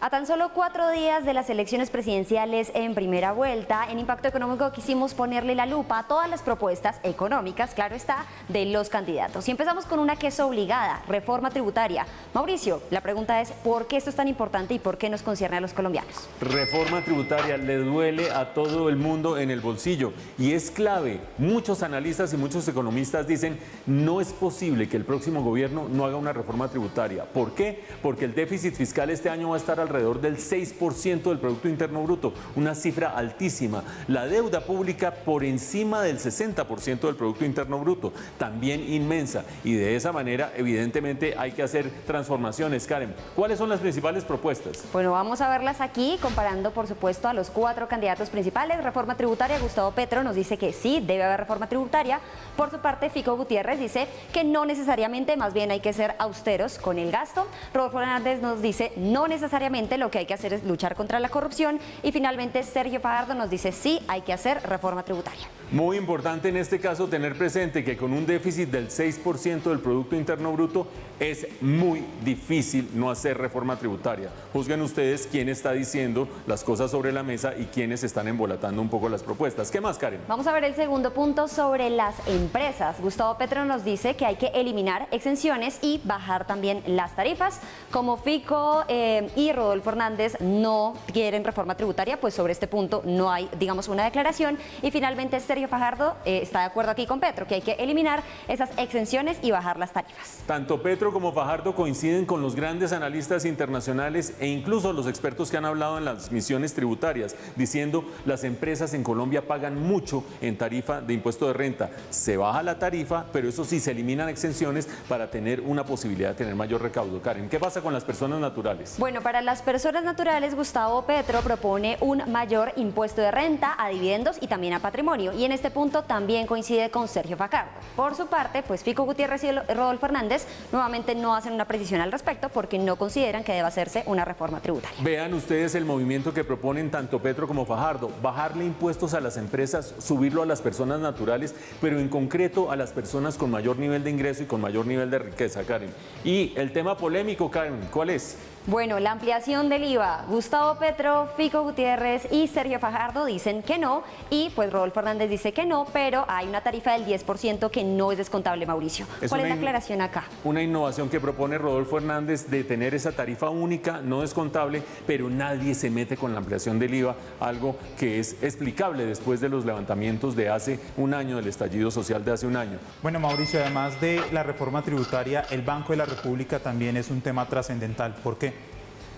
A tan solo 4 días de las elecciones presidenciales en primera vuelta, en Impacto Económico quisimos ponerle la lupa a todas las propuestas económicas, claro está, de los candidatos. Y empezamos con una que es obligada, reforma tributaria. Mauricio, la pregunta es, ¿por qué esto es tan importante y por qué nos concierne a los colombianos? Reforma tributaria le duele a todo el mundo en el bolsillo y es clave. Muchos analistas y muchos economistas dicen, no es posible que el próximo gobierno no haga una reforma tributaria. ¿Por qué? Porque el déficit fiscal este año va a estar alrededor del 6% del Producto Interno Bruto, una cifra altísima. La deuda pública por encima del 60% del Producto Interno Bruto, también inmensa. Y de esa manera, evidentemente, hay que hacer transformaciones. Karen, ¿cuáles son las principales propuestas? Bueno, vamos a verlas aquí, comparando, por supuesto, a los 4 candidatos principales. Reforma tributaria, Gustavo Petro nos dice que sí, debe haber reforma tributaria. Por su parte, Fico Gutiérrez dice que no necesariamente, más bien hay que ser austeros con el gasto. Rodolfo Hernández nos dice no necesariamente, lo que hay que hacer es luchar contra la corrupción. Y finalmente Sergio Fajardo nos dice sí, hay que hacer reforma tributaria. Muy importante en este caso tener presente que con un déficit del 6% del Producto Interno Bruto es muy difícil no hacer reforma tributaria. Juzguen ustedes quién está diciendo las cosas sobre la mesa y quiénes están embolatando un poco las propuestas. ¿Qué más, Karen? Vamos a ver el segundo punto sobre las empresas. Gustavo Petro nos dice que hay que eliminar exenciones y bajar también las tarifas. Como Fico y Rodolfo Hernández no quieren reforma tributaria, pues sobre este punto no hay, digamos, una declaración. Y finalmente Sergio Fajardo está de acuerdo aquí con Petro, que hay que eliminar esas exenciones y bajar las tarifas. Tanto Petro como Fajardo coinciden con los grandes analistas internacionales e incluso los expertos que han hablado en las misiones tributarias, diciendo las empresas en Colombia pagan mucho en tarifa de impuesto de renta. Se baja la tarifa, pero eso sí, se eliminan exenciones para tener una posibilidad de tener mayor recaudo. Karen, ¿qué pasa con las personas naturales? Bueno, para las personas naturales, Gustavo Petro propone un mayor impuesto de renta a dividendos y también a patrimonio. Y en este punto también coincide con Sergio Fajardo. Por su parte, pues Fico Gutiérrez y Rodolfo Hernández nuevamente no hacen una precisión al respecto porque no consideran que deba hacerse una reforma tributaria. Vean ustedes el movimiento que proponen tanto Petro como Fajardo, bajarle impuestos a las empresas, subirlo a las personas naturales, pero en concreto a las personas con mayor nivel de ingreso y con mayor nivel de riqueza, Karen. Y el tema polémico, Karen, ¿cuál es? Bueno, la ampliación del IVA. Gustavo Petro, Fico Gutiérrez y Sergio Fajardo dicen que no y pues Rodolfo Hernández dice que no, pero hay una tarifa del 10% que no es descontable, Mauricio. ¿Cuál es la aclaración acá? Una innovación que propone Rodolfo Hernández de tener esa tarifa única, no descontable, pero nadie se mete con la ampliación del IVA, algo que es explicable después de los levantamientos de hace un año, del estallido social de hace un año. Bueno, Mauricio, además de la reforma tributaria, el Banco de la República también es un tema trascendental. ¿Por qué?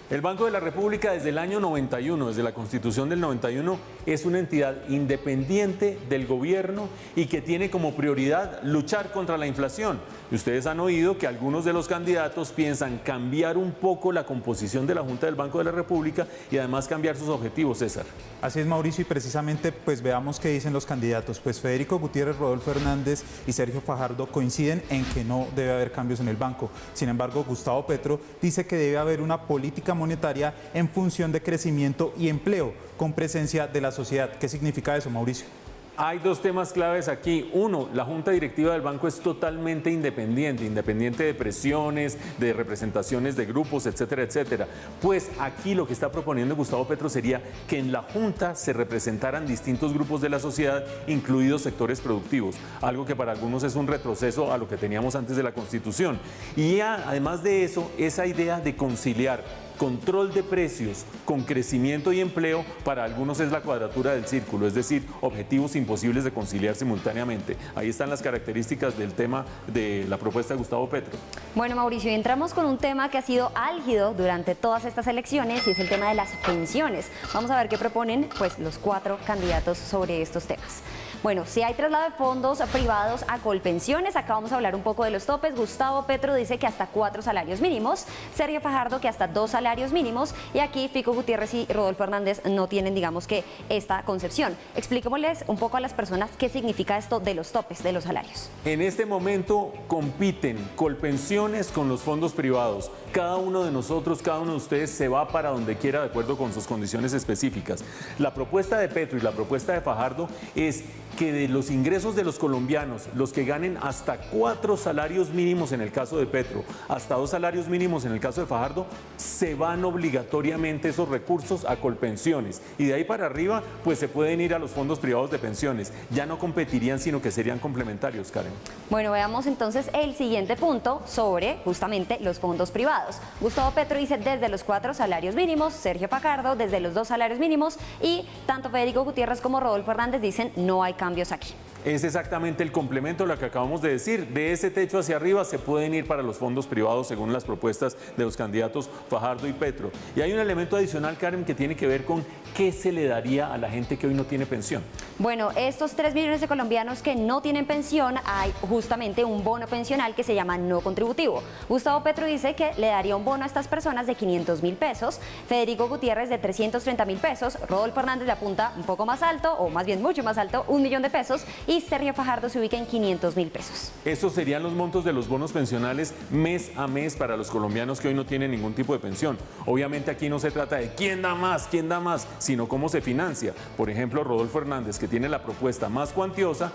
El Banco de la República desde el año 91, desde la Constitución del 91, es una entidad independiente del gobierno y que tiene como prioridad luchar contra la inflación. Y ustedes han oído que algunos de los candidatos piensan cambiar un poco la composición de la Junta del Banco de la República y además cambiar sus objetivos, César. Así es, Mauricio, y precisamente pues veamos qué dicen los candidatos. Pues Federico Gutiérrez, Rodolfo Hernández y Sergio Fajardo coinciden en que no debe haber cambios en el banco. Sin embargo, Gustavo Petro dice que debe haber una política monetaria en función de crecimiento y empleo, con presencia de la sociedad. ¿Qué significa eso, Mauricio? Hay dos temas claves aquí. Uno, la Junta Directiva del banco es totalmente independiente, independiente de presiones, de representaciones de grupos, etcétera, etcétera. Pues aquí lo que está proponiendo Gustavo Petro sería que en la Junta se representaran distintos grupos de la sociedad, incluidos sectores productivos, algo que para algunos es un retroceso a lo que teníamos antes de la Constitución. Y además de eso, esa idea de conciliar control de precios con crecimiento y empleo, para algunos es la cuadratura del círculo, es decir, objetivos imposibles de conciliar simultáneamente. Ahí están las características del tema de la propuesta de Gustavo Petro. Bueno, Mauricio, entramos con un tema que ha sido álgido durante todas estas elecciones y es el tema de las pensiones. Vamos a ver qué proponen pues los 4 candidatos sobre estos temas. Bueno, si hay traslado de fondos privados a Colpensiones, acá vamos a hablar un poco de los topes. Gustavo Petro dice que hasta 4 salarios mínimos, Sergio Fajardo que hasta 2 salarios mínimos y aquí Fico Gutiérrez y Rodolfo Hernández no tienen, digamos que, esta concepción. Expliquémosles un poco a las personas qué significa esto de los topes, de los salarios. En este momento compiten Colpensiones con los fondos privados. Cada uno de nosotros, cada uno de ustedes se va para donde quiera de acuerdo con sus condiciones específicas. La propuesta de Petro y la propuesta de Fajardo es que de los ingresos de los colombianos, los que ganen hasta 4 salarios mínimos en el caso de Petro, hasta 2 salarios mínimos en el caso de Fajardo, se van obligatoriamente esos recursos a Colpensiones. Y de ahí para arriba, pues se pueden ir a los fondos privados de pensiones. Ya no competirían, sino que serían complementarios, Karen. Bueno, veamos entonces el siguiente punto sobre justamente los fondos privados. Gustavo Petro dice desde los 4 salarios mínimos, Sergio Fajardo desde los 2 salarios mínimos y tanto Federico Gutiérrez como Rodolfo Hernández dicen no hay cambios aquí. Es exactamente el complemento de lo que acabamos de decir. De ese techo hacia arriba se pueden ir para los fondos privados según las propuestas de los candidatos Fajardo y Petro. Y hay un elemento adicional, Karen, que tiene que ver con qué se le daría a la gente que hoy no tiene pensión. Bueno, estos 3 millones de colombianos que no tienen pensión, hay justamente un bono pensional que se llama no contributivo. Gustavo Petro dice que le daría un bono a estas personas de 500.000 pesos, Federico Gutiérrez de 330.000 pesos, Rodolfo Hernández le apunta un poco más alto, o más bien mucho más alto, 1 millón de pesos, y Sergio Fajardo se ubica en 500.000 pesos. Estos serían los montos de los bonos pensionales mes a mes para los colombianos que hoy no tienen ningún tipo de pensión. Obviamente aquí no se trata de quién da más, sino cómo se financia. Por ejemplo, Rodolfo Hernández, que tiene la propuesta más cuantiosa,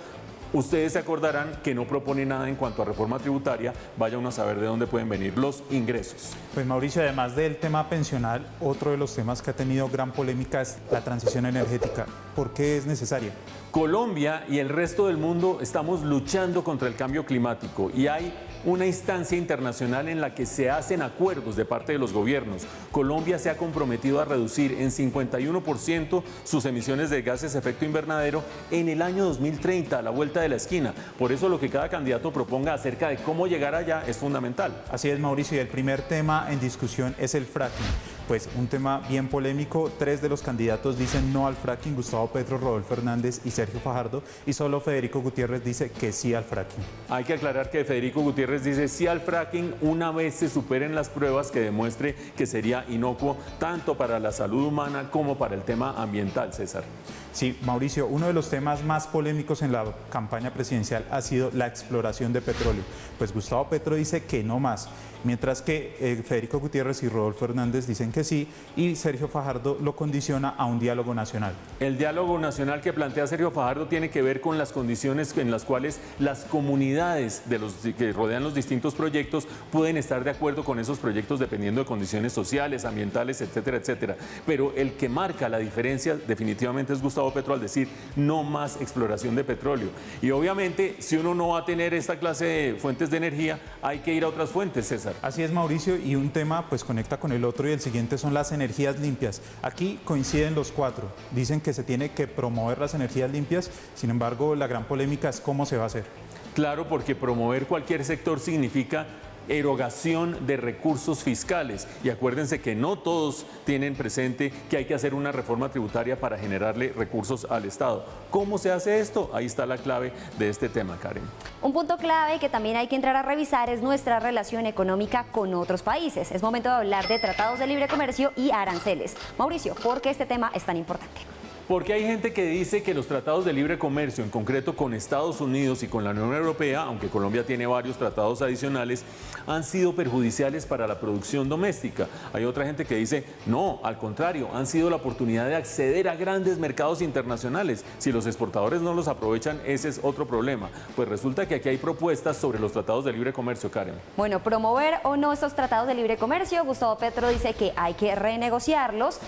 ustedes se acordarán que no propone nada en cuanto a reforma tributaria. Vaya uno a saber de dónde pueden venir los ingresos. Pues Mauricio, además del tema pensional, otro de los temas que ha tenido gran polémica es la transición energética. ¿Por qué es necesaria? Colombia y el resto del mundo estamos luchando contra el cambio climático y hay una instancia internacional en la que se hacen acuerdos de parte de los gobiernos. Colombia se ha comprometido a reducir en 51% sus emisiones de gases de efecto invernadero en el año 2030, a la vuelta de la esquina. Por eso lo que cada candidato proponga acerca de cómo llegar allá es fundamental. Así es, Mauricio, y el primer tema en discusión es el fracking. Pues un tema bien polémico, 3 de los candidatos dicen no al fracking, Gustavo Petro, Rodolfo Hernández y Sergio Fajardo, y solo Federico Gutiérrez dice que sí al fracking. Hay que aclarar que Federico Gutiérrez dice sí al fracking una vez se superen las pruebas que demuestre que sería inocuo tanto para la salud humana como para el tema ambiental, César. Sí, Mauricio, uno de los temas más polémicos en la campaña presidencial ha sido la exploración de petróleo. Pues Gustavo Petro dice que no más, mientras que Federico Gutiérrez y Rodolfo Hernández dicen que sí, y Sergio Fajardo lo condiciona a un diálogo nacional. El diálogo nacional que plantea Sergio Fajardo tiene que ver con las condiciones en las cuales las comunidades que rodean los distintos proyectos pueden estar de acuerdo con esos proyectos dependiendo de condiciones sociales, ambientales, etcétera, etcétera. Pero el que marca la diferencia definitivamente es Gustavo Petro al decir no más exploración de petróleo. Y obviamente si uno no va a tener esta clase de fuentes de energía, hay que ir a otras fuentes, César. Así es, Mauricio, y un tema pues conecta con el otro y el siguiente son las energías limpias. Aquí coinciden los 4. Dicen que se tiene que promover las energías limpias, sin embargo la gran polémica es cómo se va a hacer. Claro, porque promover cualquier sector significa erogación de recursos fiscales. Y acuérdense que no todos tienen presente que hay que hacer una reforma tributaria para generarle recursos al Estado. ¿Cómo se hace esto? Ahí está la clave de este tema, Karen. Un punto clave que también hay que entrar a revisar es nuestra relación económica con otros países. Es momento de hablar de tratados de libre comercio y aranceles. Mauricio, ¿por qué este tema es tan importante? Porque hay gente que dice que los tratados de libre comercio, en concreto con Estados Unidos y con la Unión Europea, aunque Colombia tiene varios tratados adicionales, han sido perjudiciales para la producción doméstica. Hay otra gente que dice, no, al contrario, han sido la oportunidad de acceder a grandes mercados internacionales. Si los exportadores no los aprovechan, ese es otro problema. Pues resulta que aquí hay propuestas sobre los tratados de libre comercio, Karen. Bueno, promover o no estos tratados de libre comercio, Gustavo Petro dice que hay que renegociarlos,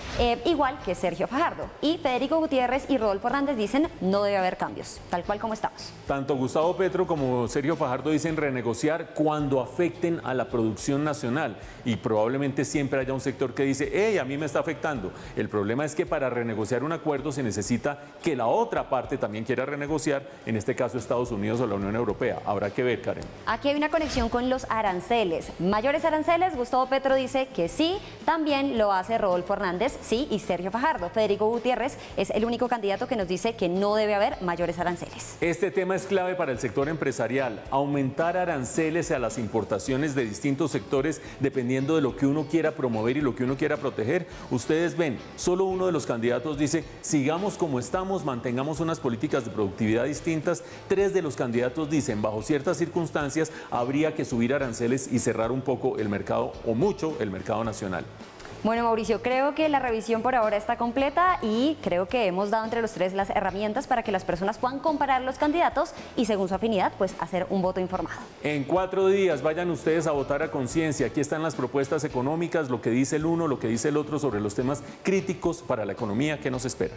igual que Sergio Fajardo. Y Federico Gutiérrez y Rodolfo Hernández dicen no debe haber cambios, tal cual como estamos. Tanto Gustavo Petro como Sergio Fajardo dicen renegociar cuando afecten a la producción nacional y probablemente siempre haya un sector que dice, hey, a mí me está afectando. El problema es que para renegociar un acuerdo se necesita que la otra parte también quiera renegociar, en este caso Estados Unidos o la Unión Europea. Habrá que ver, Karen. Aquí hay una conexión con los aranceles. Mayores aranceles, Gustavo Petro dice que sí, también lo hace Rodolfo Hernández, sí, y Sergio Fajardo. Federico Gutiérrez es el único candidato que nos dice que no debe haber mayores aranceles. Este tema es clave para el sector empresarial. Aumentar aranceles a las importaciones de distintos sectores dependiendo de lo que uno quiera promover y lo que uno quiera proteger. Ustedes ven, solo uno de los candidatos dice, sigamos como estamos, mantengamos unas políticas de productividad distintas. 3 de los candidatos dicen, bajo ciertas circunstancias, habría que subir aranceles y cerrar un poco el mercado, o mucho, el mercado nacional. Bueno, Mauricio, creo que la revisión por ahora está completa y creo que hemos dado entre los tres las herramientas para que las personas puedan comparar los candidatos y según su afinidad, pues hacer un voto informado. En 4 días vayan ustedes a votar a conciencia. Aquí están las propuestas económicas, lo que dice el uno, lo que dice el otro sobre los temas críticos para la economía que nos espera.